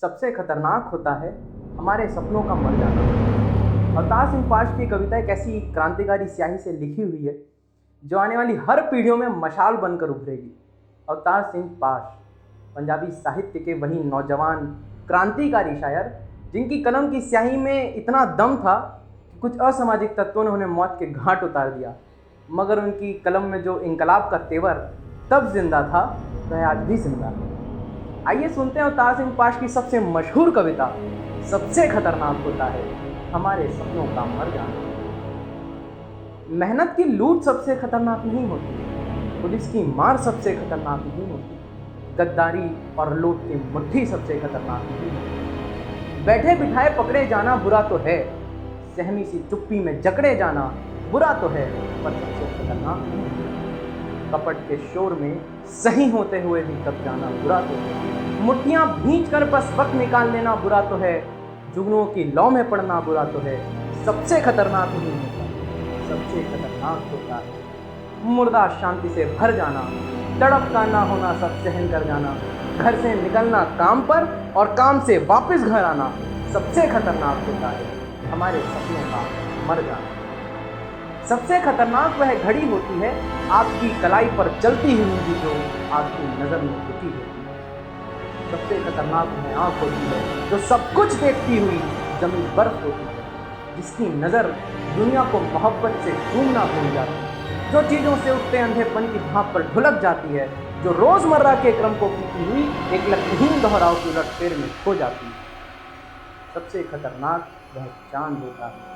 सबसे खतरनाक होता है हमारे सपनों का मर जाना। अवतार सिंह पाश की कविता एक ऐसी क्रांतिकारी स्याही से लिखी हुई है जो आने वाली हर पीढ़ियों में मशाल बनकर उभरेगी। अवतार सिंह पाश पंजाबी साहित्य के वही नौजवान क्रांतिकारी शायर जिनकी कलम की स्याही में इतना दम था कि कुछ असामाजिक तत्वों ने उन्हें मौत के घाट उतार दिया, मगर उनकी कलम में जो इंकलाब का तेवर तब जिंदा था वह आज भी जिंदा है। आइए सुनते हैं अवतार सिंह पाश की सबसे मशहूर कविता सबसे खतरनाक होता है हमारे सपनों का मर जाना। मेहनत की लूट सबसे खतरनाक नहीं होती, पुलिस की मार सबसे खतरनाक नहीं होती, गद्दारी और लूट की मुट्ठी सबसे खतरनाक नहीं होती। बैठे बिठाए पकड़े जाना बुरा तो है, सहमी सी चुप्पी में जकड़े जाना बुरा तो है, पर सबसे खतरनाक नहीं होती। कपट के शोर में सही होते हुए भी दब जाना बुरा तो है, मुट्ठियां भींच कर बस वक्त निकाल लेना बुरा तो है, जुगनों की लौ में पड़ना बुरा तो है, सबसे खतरनाक नहीं होता। सबसे खतरनाक होता है मुर्दा शांति से भर जाना, तड़प का ना होना सब सहन कर जाना, घर से निकलना काम पर और काम से वापस घर आना सबसे खतरनाक होता है हमारे सपनों का मर जाना। सबसे खतरनाक वह घड़ी होती है आपकी कलाई पर चलती हुई जो आपकी नज़र में होती है। सबसे खतरनाक वह आँख होती है जो सब कुछ देखती हुई जमीन बर्फ होती है, जिसकी नज़र दुनिया को मोहब्बत से चूमना भूल जाती है, जो चीज़ों से उठते अंधेपन की भाप पर ढुलक जाती है, जो रोज़मर्रा के क्रम को पीती हुई एक लक्ष्यहीन दोहराव की उलटफेर में खो जाती है। सबसे खतरनाक वह चांद होता है,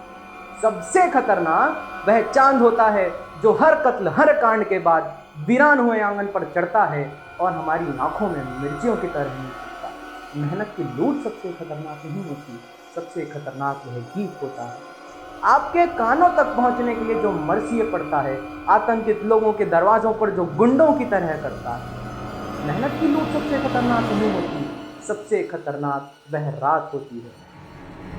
सबसे खतरनाक वह चांद होता है जो हर कत्ल हर कांड के बाद वीरान हुए आंगन पर चढ़ता है और हमारी आंखों में मिर्चियों की तरह नहीं दिखता। मेहनत की लूट सबसे खतरनाक नहीं होती, सबसे खतरनाक वह गीत होता है आपके कानों तक पहुंचने के लिए जो मरसिए पड़ता है, आतंकित लोगों के दरवाजों पर जो गुंडों की तरह करता है। मेहनत की लूट सबसे खतरनाक नहीं होती, सबसे खतरनाक वह रात होती है।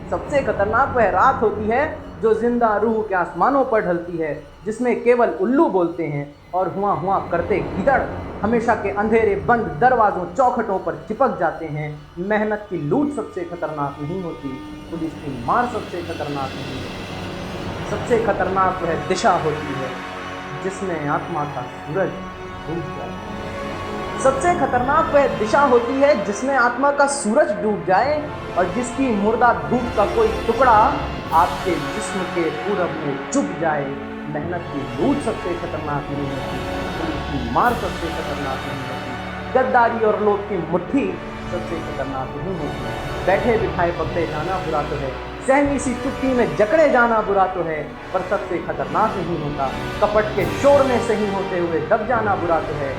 सबसे खतरनाक वह रात होती है जो जिंदा रूह के आसमानों पर ढलती है, जिसमें केवल उल्लू बोलते हैं और हुआ हुआ करते गीदड़ हमेशा के अंधेरे बंद दरवाजों चौखटों पर चिपक जाते हैं। मेहनत की लूट सबसे खतरनाक नहीं होती, पुलिस की मार सबसे खतरनाक नहीं होती। सबसे खतरनाक वह दिशा होती है जिसमें आत्मा का सूरज डूब जाए। सबसे खतरनाक वह दिशा होती है जिसमें आत्मा का सूरज डूब जाए और जिसकी मुर्दा धूप का कोई टुकड़ा आपके जिस्म के पूरब में चुभ जाए। मेहनत की लूट सबसे खतरनाक नहीं होती, पुलिस की मार सबसे खतरनाक नहीं होती, गद्दारी और लोभ की मुट्ठी सबसे खतरनाक नहीं होती। बैठे बिठाए पकड़े जाना बुरा तो है, सहमी सी चुप्पी में जकड़े जाना बुरा तो है, पर सबसे खतरनाक नहीं होता। कपट के शोर में सही होते हुए दब जाना बुरा तो है,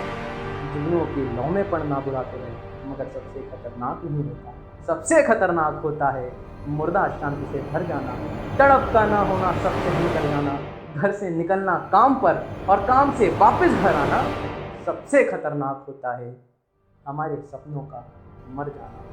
जुगनों की लौ में पड़ना बुरा तो है, मगर सबसे खतरनाक नहीं होता। सबसे खतरनाक होता है मुर्दा शांति से भर जाना, तड़प का ना होना सब सहन कर जाना, घर से निकलना काम पर और काम से वापस घर आना सबसे खतरनाक होता है हमारे सपनों का मर जाना।